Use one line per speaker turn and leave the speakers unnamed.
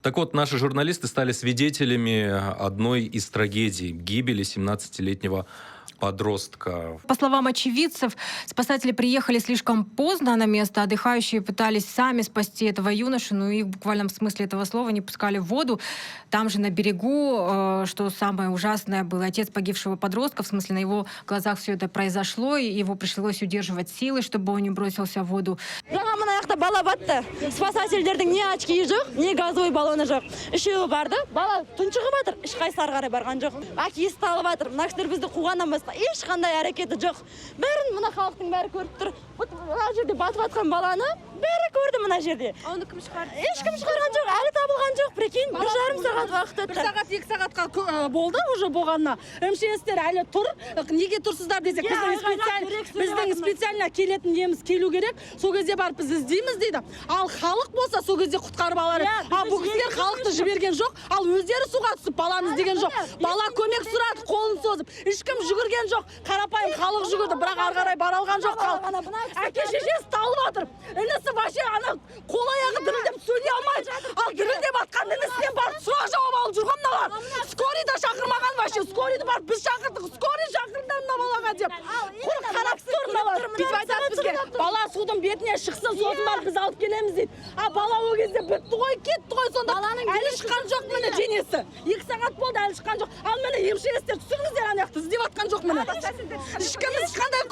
Так вот, наши журналисты стали свидетелями одной из трагедий — гибели 17-летнего подростка.
По словам очевидцев, спасатели приехали слишком поздно на место, отдыхающие пытались сами спасти этого юношу, но их в буквальном смысле этого слова не пускали в воду. Там же на берегу, что самое ужасное, был отец погибшего подростка, в смысле на его глазах все это произошло, и его пришлось удерживать силой, чтобы он не бросился в воду.
Бала батты. Спасательдердің не очкиі жоқ, не газовый баллоны жоқ. Үшеуі барды, бала тұншығып батыр, ешқайсысы ары қарай барған жоқ. Әкесі талып батыр, мына кісілер бізді қуғаннан басқа ешқандай әрекеті жоқ. Бәрін мына халықтың бәрі көріп тұр. Мына жерде батып жатқан баланы бәрі көрді мына жерде.
Оны кім шығарды?
Ешкім шығарған жоқ, әлі табылған жоқ. Прикинь, 1,5 сағат уақыт өтті.
1 сағат, 2 сағатқа болды уже болғанына. МЧСтер әлі тұр. Неге тұрсыздар десек, біздің специально келетін неміз келу керек. Сол кезде барып біз іздейміз дейді. Ал халық болса сол кезде құтқарып алар. Ал бұл кісілер халықты жіберген жоқ. Ал өздері суға түсіп баланы іздеген жоқ. Бала көмек сұрады, қолын созып. Ешкім жүгірген жоқ. Қарапайым халық жүгірді, бірақ ары қарай бара алған жоқ халық. Әке шешесі талып жатыр. Інісі вообще ана қол аяғы дірілдеп сөйлей алмайды. Ал дірілдеп атқан інісінен барып сұрақ жауап алып жүрген мыналар. Скорый да шақырмаған вообще. Скорыйды барып біз шақырдық. Скорый шақырыңдар мына балаға деп. Құр қарап тұр мыналар. Бүйтіп айтады бізге. Бала судың бетіне шықсын, сосын барып біз алып келеміз дейді. А бала ол кезде бітті ғой, кетті ғой, сонда әлі шыққан жоқ міне денесі. 2 сағат болды әлі шыққан жоқ. Ал міне МЧСтер түсіңіздер ана жақта іздеп атқан жоқ міне. Ешкім ешқандай